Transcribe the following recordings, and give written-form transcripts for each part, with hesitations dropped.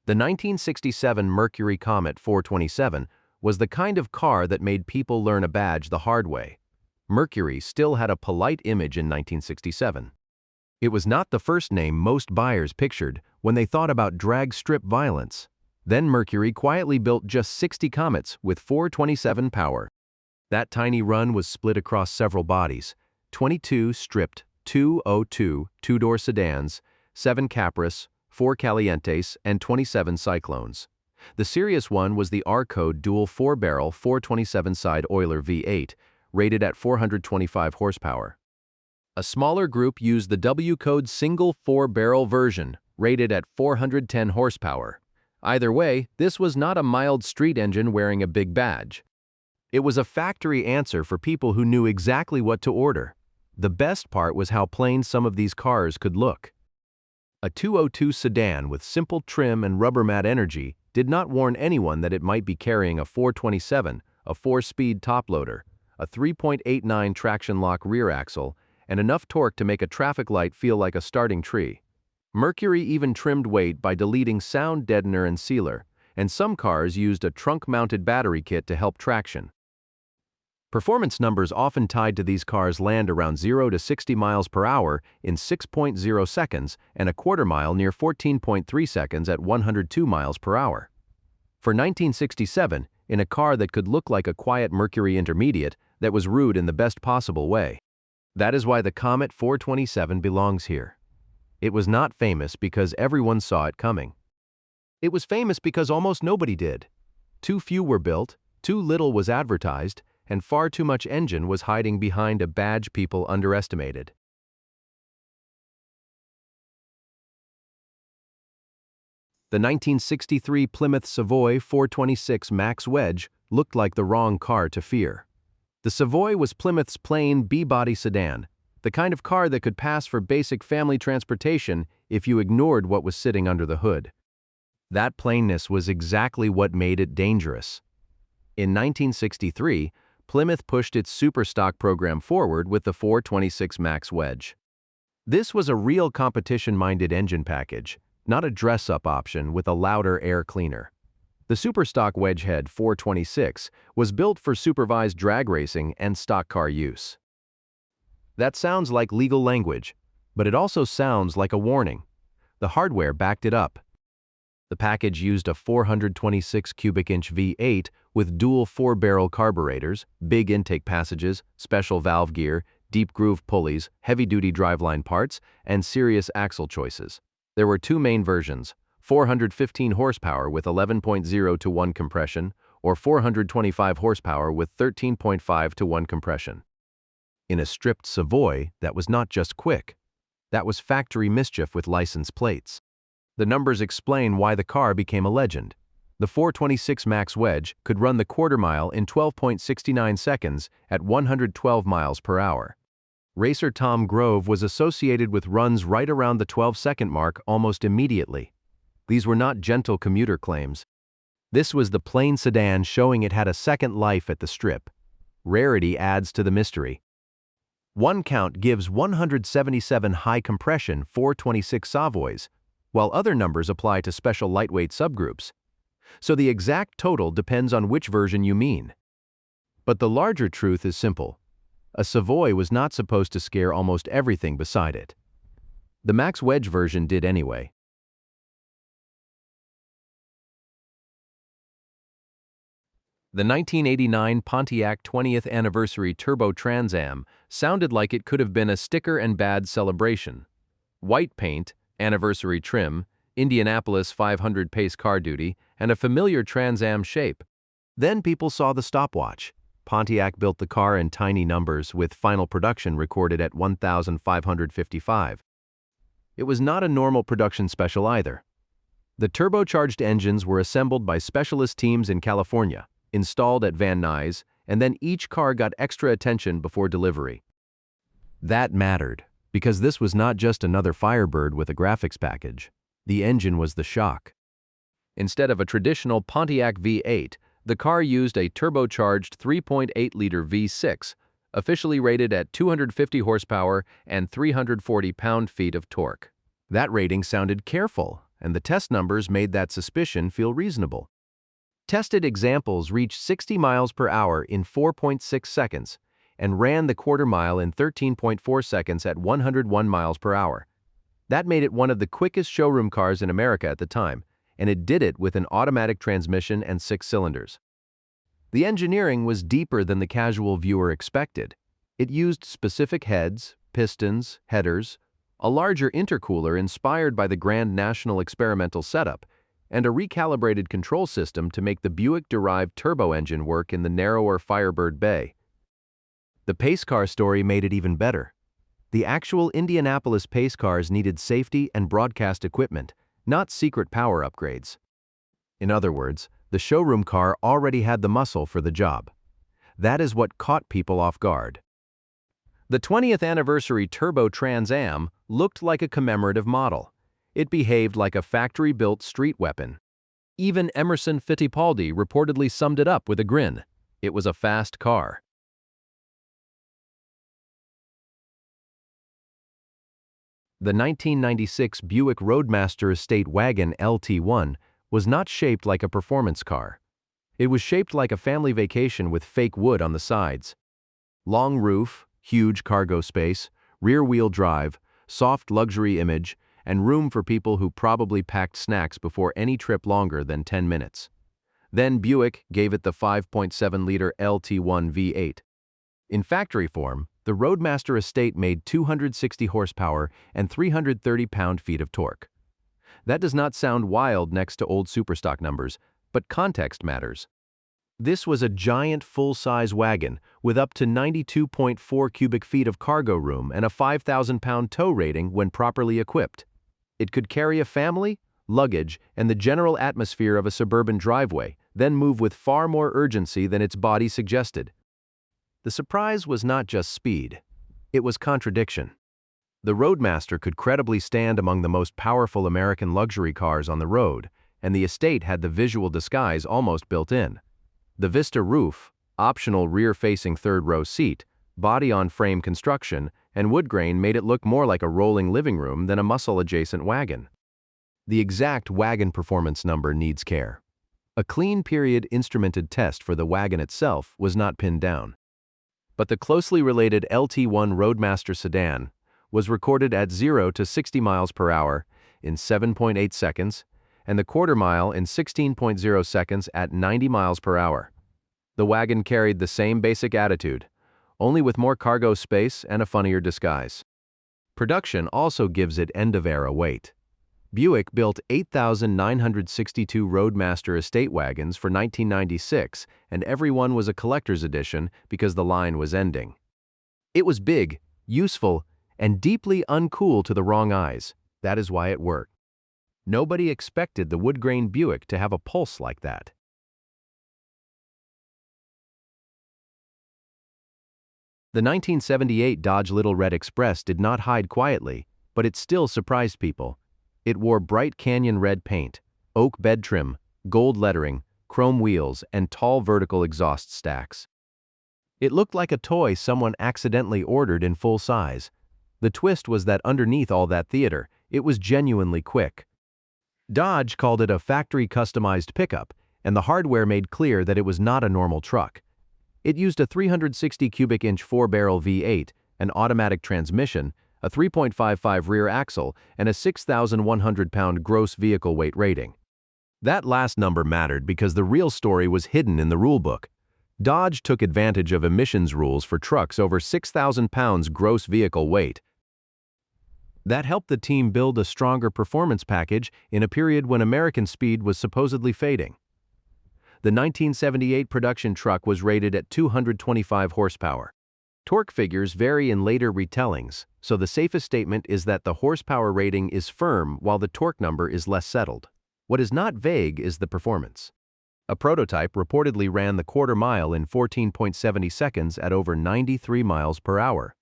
The 1967 Mercury Comet 427 was the kind of car that made people learn a badge the hard way. Mercury still had a polite image in 1967. It was not the first name most buyers pictured when they thought about drag strip violence. Then Mercury quietly built just 60 Comets with 427 power. That tiny run was split across several bodies: 22 stripped 202 two-door sedans, 7 Capris, 4 Calientes, and 27 Cyclones. The serious one was the R-Code dual 4-barrel 427-side Euler V8, rated at 425 horsepower. A smaller group used the W-Code single 4-barrel version, rated at 410 horsepower. Either way, this was not a mild street engine wearing a big badge. It was a factory answer for people who knew exactly what to order. The best part was how plain some of these cars could look. A 202 sedan with simple trim and rubber mat energy did not warn anyone that it might be carrying a 427, a 4-speed top-loader, a 3.89 traction lock rear axle, and enough torque to make a traffic light feel like a starting tree. Mercury even trimmed weight by deleting sound deadener and sealer, and some cars used a trunk-mounted battery kit to help traction. Performance numbers often tied to these cars land around 0 to 60 miles per hour in 6.0 seconds and a quarter mile near 14.3 seconds at 102 miles per hour. For 1967, in a car that could look like a quiet Mercury Intermediate that was rude in the best possible way. That is why the Comet 427 belongs here. It was not famous because everyone saw it coming. It was famous because almost nobody did. Too few were built, too little was advertised, and far too much engine was hiding behind a badge people underestimated. The 1963 Plymouth Savoy 426 Max Wedge looked like the wrong car to fear. The Savoy was Plymouth's plain B-body sedan, the kind of car that could pass for basic family transportation if you ignored what was sitting under the hood. That plainness was exactly what made it dangerous. In 1963, Plymouth pushed its Superstock program forward with the 426 Max Wedge. This was a real competition-minded engine package, not a dress-up option with a louder air cleaner. The Superstock Wedgehead 426 was built for supervised drag racing and stock car use. That sounds like legal language, but it also sounds like a warning. The hardware backed it up. The package used a 426 cubic inch V8 with dual 4-barrel carburetors, big intake passages, special valve gear, deep groove pulleys, heavy-duty driveline parts, and serious axle choices. There were two main versions: 415 horsepower with 11.0 to 1 compression, or 425 horsepower with 13.5 to 1 compression. In a stripped Savoy, that was not just quick. That was factory mischief with license plates. The numbers explain why the car became a legend. The 426 Max Wedge could run the quarter mile in 12.69 seconds at 112 miles per hour. Racer Tom Grove was associated with runs right around the 12-second mark almost immediately. These were not gentle commuter claims. This was the plain sedan showing it had a second life at the strip. Rarity adds to the mystery. One count gives 177 high-compression 426 Savoys, while other numbers apply to special lightweight subgroups. So the exact total depends on which version you mean. But the larger truth is simple. A Savoy was not supposed to scare almost everything beside it. The Max Wedge version did anyway. The 1989 Pontiac 20th Anniversary Turbo Trans Am sounded like it could have been a sticker and badge celebration. White paint, anniversary trim, Indianapolis 500 pace car duty, and a familiar Trans Am shape. Then people saw the stopwatch. Pontiac built the car in tiny numbers with final production recorded at 1,555. It was not a normal production special either. The turbocharged engines were assembled by specialist teams in California, installed at Van Nuys, and then each car got extra attention before delivery. That mattered, because this was not just another Firebird with a graphics package. The engine was the shock. Instead of a traditional Pontiac V8, the car used a turbocharged 3.8-liter V6, officially rated at 250 horsepower and 340 pound-feet of torque. That rating sounded careful, and the test numbers made that suspicion feel reasonable. Tested examples reached 60 miles per hour in 4.6 seconds and ran the quarter mile in 13.4 seconds at 101 miles per hour. That made it one of the quickest showroom cars in America at the time, and it did it with an automatic transmission and 6 cylinders. The engineering was deeper than the casual viewer expected. It used specific heads, pistons, headers, a larger intercooler inspired by the Grand National experimental setup, and a recalibrated control system to make the Buick-derived turbo engine work in the narrower Firebird Bay. The pace car story made it even better. The actual Indianapolis pace cars needed safety and broadcast equipment, not secret power upgrades. In other words, the showroom car already had the muscle for the job. That is what caught people off guard. The 20th anniversary Turbo Trans Am looked like a commemorative model. It behaved like a factory-built street weapon. Even Emerson Fittipaldi reportedly summed it up with a grin. It was a fast car. The 1996 Buick Roadmaster Estate Wagon LT1 was not shaped like a performance car. It was shaped like a family vacation with fake wood on the sides. Long roof, huge cargo space, rear-wheel drive, soft luxury image, and room for people who probably packed snacks before any trip longer than 10 minutes. Then Buick gave it the 5.7-liter LT1 V8. In factory form, the Roadmaster Estate made 260 horsepower and 330 pound-feet of torque. That does not sound wild next to old superstock numbers, but context matters. This was a giant full-size wagon with up to 92.4 cubic feet of cargo room and a 5,000-pound tow rating when properly equipped. It could carry a family, luggage, and the general atmosphere of a suburban driveway, then move with far more urgency than its body suggested. The surprise was not just speed. It was contradiction. The Roadmaster could credibly stand among the most powerful American luxury cars on the road, and the Estate had the visual disguise almost built in. The Vista roof, optional rear-facing third-row seat, body-on-frame construction, and wood grain made it look more like a rolling living room than a muscle-adjacent wagon. The exact wagon performance number needs care. A clean period instrumented test for the wagon itself was not pinned down. But the closely related LT1 Roadmaster sedan was recorded at 0 to 60 miles per hour in 7.8 seconds, and the quarter mile in 16.0 seconds at 90 miles per hour. The wagon carried the same basic attitude, only with more cargo space and a funnier disguise. Production also gives it end-of-era weight. Buick built 8,962 Roadmaster Estate wagons for 1996, and every one was a collector's edition because the line was ending. It was big, useful, and deeply uncool to the wrong eyes. That is why it worked. Nobody expected the wood-grain Buick to have a pulse like that. The 1978 Dodge Little Red Express did not hide quietly, but it still surprised people. It wore bright canyon red paint, oak bed trim, gold lettering, chrome wheels, and tall vertical exhaust stacks. It looked like a toy someone accidentally ordered in full size. The twist was that underneath all that theater, it was genuinely quick. Dodge called it a factory-customized pickup, and the hardware made clear that it was not a normal truck. It used a 360 cubic inch 4-barrel V8, an automatic transmission, a 3.55 rear axle, and a 6,100-pound gross vehicle weight rating. That last number mattered because the real story was hidden in the rulebook. Dodge took advantage of emissions rules for trucks over 6,000 pounds gross vehicle weight. That helped the team build a stronger performance package in a period when American speed was supposedly fading. The 1978 production truck was rated at 225 horsepower. Torque figures vary in later retellings, so the safest statement is that the horsepower rating is firm while the torque number is less settled. What is not vague is the performance. A prototype reportedly ran the quarter mile in 14.70 seconds at over 93 miles per hour.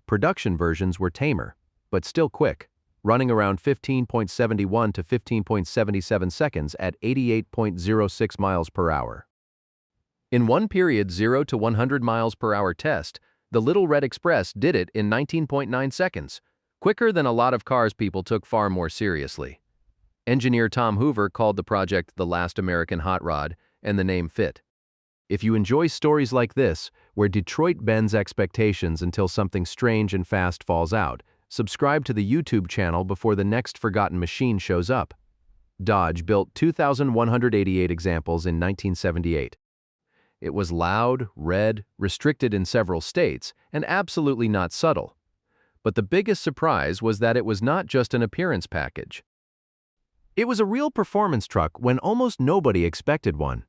Production versions were tamer, but still quick, running around 15.71 to 15.77 seconds at 88.06 miles per hour. In one period 0 to 100 miles per hour test, the Little Red Express did it in 19.9 seconds, quicker than a lot of cars people took far more seriously. Engineer Tom Hoover called the project the last American hot rod, and the name fit. If you enjoy stories like this, where Detroit bends expectations until something strange and fast falls out, subscribe to the YouTube channel before the next forgotten machine shows up. Dodge built 2,188 examples in 1978. It was loud, red, restricted in several states, and absolutely not subtle. But the biggest surprise was that it was not just an appearance package. It was a real performance truck when almost nobody expected one.